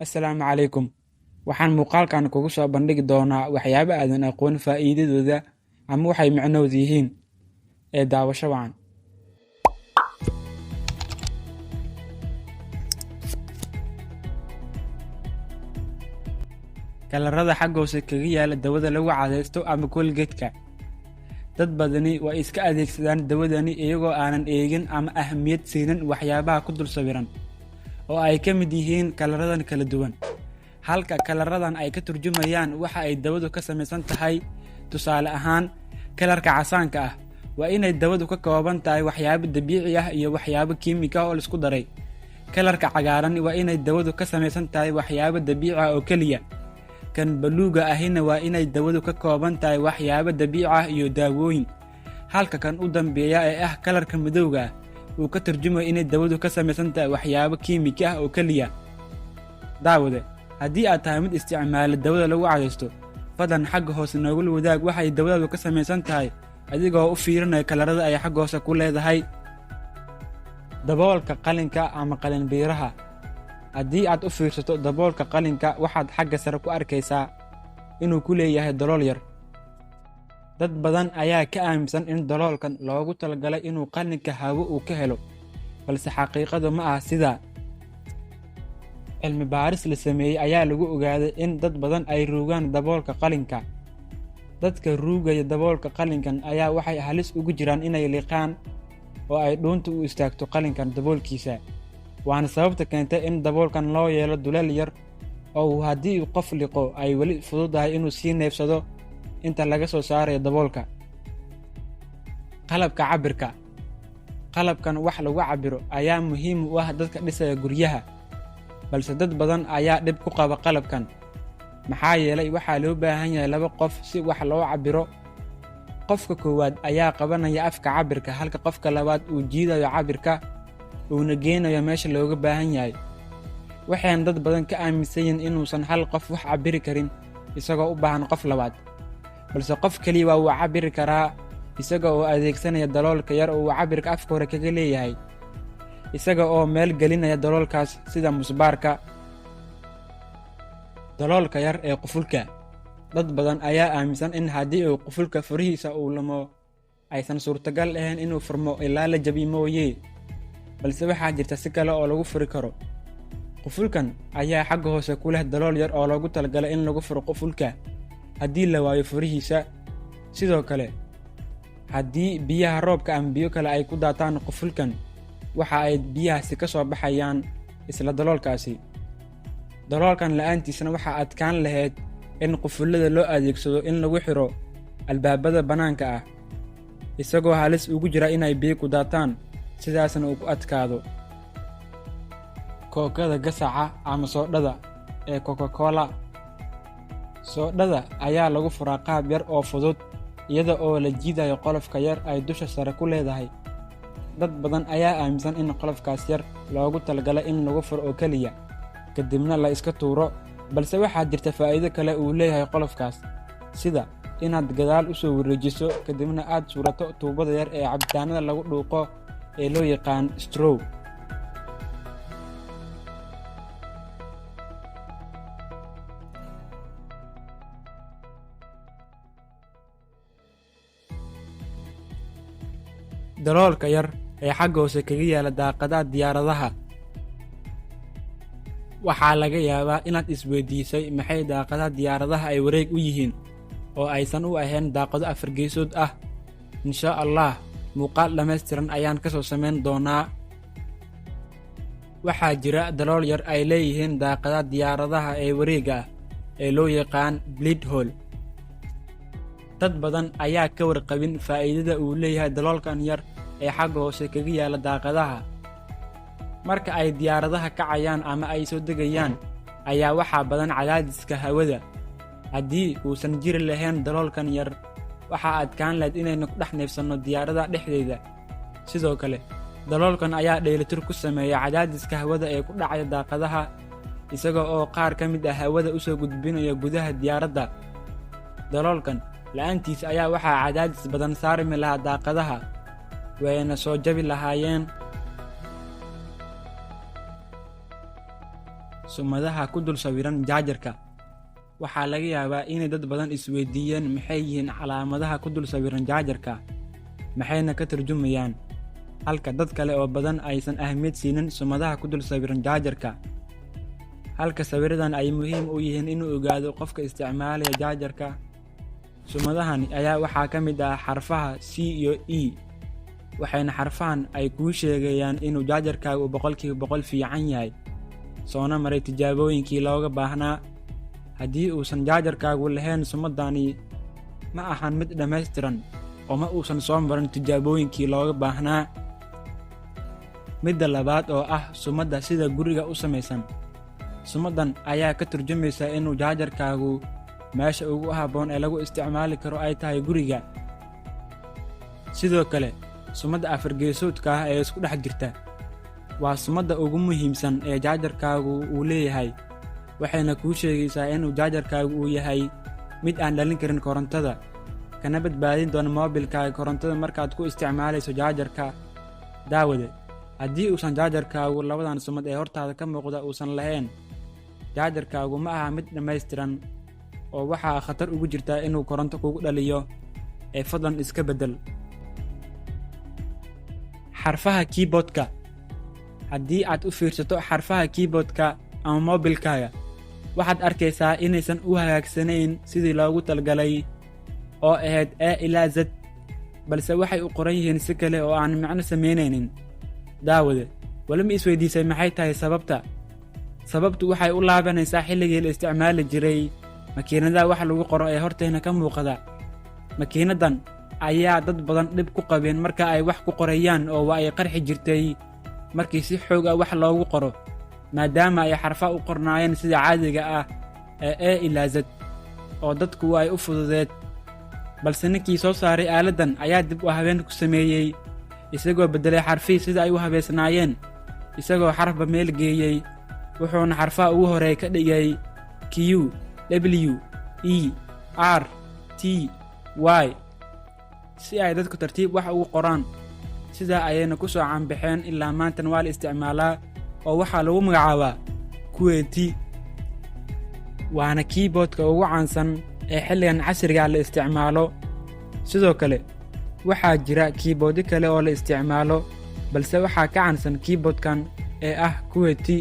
Assalaamu calaykum. Waxaan muuqaalkan kugu soo bandhigi doonaa waxyaabo aadan aqoon faa'iidadooda ama waxay macnoodu yihiin ee daawasho wacan. Kalarada xaggoose kaga yaala dawada lagu cadaysto ama Colgate-ka. Dad badani way iska adeegsadaan dawadani iyagoo aanan eegin ama ahmiyad siinin waxyaabaha ku dul sawiran, oo ay ka mid yihiin kalaradan kala duwan. Halka kalaradan ay ka turjumayaan waxa ay dawadu ka samaysan tahay. Tusaale ahaan, kalarka casaanka ah waa inay dawadu ka kooban tahay waxyaabo dabiici ah iyo waxyaabo kiimiko ah oo la isku daray. Kalarka cagaaran waa inay dawadu ka samaysan tahay waxyaabo dabiici ah oo kaliya. Kan baluuga ahina waa inay dawadu ka kooban tahay waxyaabo dabiici ah iyo daawooyin. Halka kan u dambeeya ee ah kalarka madowga ah uu ka turjumayo inay dawadu ka samaysan tahay waxyaabo kiimiko ah oo kaliya. Daawade, haddii aad tahay mid isticmaala dawada lagu cadaysto, fadlan xagga hoose noogula wadaag waxay dawadu ka samaysan tahay adigoo u fiirinaya kalarada ay xagga hoose ku leedahay. Daboolka qalinka ama qalin biiraha. Haddii aad u fiirsato daboolka qalinka, waxaad xagga sare ku arkaysaa inuu ku leeyahay dalool yar. Dad badan ayaa ka aaminsan in daloolkan loogu talagalay inuu qalinka hawo uu ka helo, balse xaqiiqadu ma aha sidaa. Cilmi baaris la sameeyey ayaa lagu ogaaday in dad badan ay ruugaan daboolka qalinka. Dadka ruugaya daboolka qalinkan ayaa waxay halis ugu jiraan inay liqaan oo ay dhuunta u istaagto qalinkan daboolkiisa. Waana sababta keentay in daboolkan loo yeelo duleel yar oo haddii qof liqo ay weli fududahay inuu sii neefsado inta laga soo saarayo daboolka. Qalabka cabirka. Qalabkan wax lagu cabiro ayaa muhiim u ah dadka dhisaya guryaha, balse dad badan ayaa dhib ku qaba qalabkan. Maxaa yeelay waxaa loo baahan yahay 2 qof si wax loo cabiro. Qofka koowaad ayaa qabanaya afka cabirka halka qofka labaad uu jiidayo cabirka uuna geenayo meesha looga baahan yahay. Waxaan dad badan ka aaminsan yihiin inuusan hal qof wax cabiri karin isagoo u baahan qof labaad, balse qof kaliya waa uu cabiri karaa isaga oo adeegsanaya daloolka yar oo uu cabirka afka hore kaga leeyahay, isaga oo meel gelinaya daloolkaas sida musbaarka. Daloolka yar ee qufulka. Dad badan ayaa aaminsan in haddii uu qufulka furihiisa uu lumo aysan suurtagal ahayn inuu furmo ilaa la jabiyo mooyee, balse waxaa jirta si kale oo lagu furi karo. Qufulkan ayaa xagga hoose ku leh dalool yar oo loogu talagalay in lagu furo qufulka haddii la waayo furihiisa. Sidoo kale, haddii biyaha roobka ama biyo kale ay ku daataan qufulkan, waxa ay biyahaasi ka soo baxayaan isla daloolkaasi. Daloolkan la'aantiisna waxaa adkaan lahayd in qufullada loo adeegsado in lagu xiro albaabada bannaanka ah, isagoo halis ugu jira inay biyo ku daataan, sidaasna uu ku adkaado. Kookada gasaca ama soodhada ee Coca-Cola. Soodhada ayaa lagu furaa qaab yar oo fudud iyada oo la jiidayo qolofka yar ay dusha sare ku leedahay. Dad badan ayaa aaminsan in qolofkaas yar loogu talagalay in lagu furo oo kaliya, kadibna la iska tuuro, balse waxaa jirta faa'iido kale uu leeyahay qolofkaas, sida inaad gadaal u soo wareejiso kadibna aad suurato tuubada yar ee cabitaanada lagu dhuuqo ee loo yaqaan straw. Daloolka yar ee xagga hoose kaga yaala daaqadaha diyaaradaha. Waxaa laga yaabaa inaad isweydiisay maxay daaqadaha diyaaradaha ay wareeg u yihiin oo aysan u ahayn daaqado 4 geesood ah. Insha Allah, muuqaal dhammaystiran ayaan ka soo samayn doonaa. Waxaa jira dalool yar ay leeyihiin daaqadaha diyaaradaha ee wareega ah ee loo yaqaan bleed hole. Dad badan ayaa ka warqabin faa'iidada uu leeyahay daloolkan yar ee xagga hoose kaga yaala daaqadaha. Marka ay diyaaradaha kacayaan ama ay soo degayaan, ayaa waxaa badan cadaadiska hawada. Haddii uusan jiri lahayn daloolkan yar, waxaa adkaan lahayd inaynu ku dhex neefsanno diyaaradda dhexdeeda. Sidoo kale, daloolkan ayaa dheelitir ku sameeya cadaadiska hawada ee ku dhacaya daaqadaha, isaga oo qaar ka mid ah hawada u soo gudbinaya gudaha diyaaradda. Daloolkan la'aantiisa ayaa waxaa cadaadis badan saarmi lahaa daaqadaha, wayna soo jabi lahaayeen. sumadaha ku dul sawiran jaajarka. Waxaa laga yaabaa inay dad badan isweydiiyeen maxay yihiin calaamadaha ku dul sawiran jaajarka, maxayna ka tarjumayaan, halka dad kale oo badan aysan ahmiyad siinin sumadaha ku dul sawiran jaajarka. Halka sawiradan ay muhiim u yihiin inuu ogaado qofka isticmaalaya jaajarka. Sumadahani ayaa waxaa ka mid ah xarfaha C iyo E, waxayna xarfahan ay kuu sheegayaan inuu jaajarkaagu 100% fiican yahay, soona maray tijaabooyinkii looga baahnaa. Haddii uusan jaajarkaagu lahayn sumadani, ma ahan mid dhammaystiran oo ma uusan soo marin tijaabooyinkii looga baahnaa. Midda labaad oo ah sumadda sida guriga u samaysan. Sumadan ayaa ka turjumaysa inuu jaajarkaagu meesha ugu habboon ee lagu isticmaali karo ay tahay guriga. Sidoo kale, sumadda afargeesoodka ah ee isku dhex jirta waa sumadda ugu muhiimsan ee jaajarkaagu uu leeyahay, waxayna kuu sheegaysaa inuu jaajarkaagu uu yahay mid aan dhalin karin korontada, kana badbaadin doona moobilkaaga korontada markaad ku isticmaalayso jaajarka. Daawade, haddii uusan jaajarkaagu labadan sumad ee hortaada ka muuqda uusan lahayn, jaajarkaagu ma aha mid dhammaystiran oo waxaa khatar ugu jirta inuu koronto kugu dhaliyo, ee fadlan iska beddel. Xarfaha keyboardka. Haddii aad u fiirsato xarfaha keyboardka ama moobilkaaga, waxaad arkaysaa inaysan u hagaagsanayn sidii loogu talagalay oo ahayd A ilaa Z, balse waxay u qoran yihiin si kale oo aan macno samaynaynin. Daawade, wali ma isweydiisay maxay tahay sababta? Sababtu waxay u laabanaysaa xilligii la isticmaali jiray makiinadaha wax lagu qoro ee hortayna ka muuqda. Makiinadan ayaa dad badan dhib ku qabeen marka ay wax ku qorayaan oo waa ay qarxi jirtay markii si xoog ah wax loogu qoro, maadaama ay xarfaha u qornaayeen sida caadiga ah ee A ilaa Z oo dadku ay u fududeed. Balse ninkii soo saaray aaladan ayaa dib u habeen ku sameeyey, isagoo beddelay xarfihii sida ay u habeysnaayeen, isagoo xarfba meel geeyey, wuxuuna xarfaha ugu horeey ka dhigay Q, W, E, R, T, Y si ay dadku tartiib wax ugu qoraan. Sidaa ayayna ku soo caanbaxeen ilaa maantana waa la isticmaalaa oo waxaa lagu magacaabaa QWERTY, waana keyboardka ugu caansan ee xilligan casriga la isticmaalo. Sidoo kale, waxaa jira keyboardyo kale oo la isticmaalo, balse waxaa ka caansan keyboardkan ee ah QWERTY.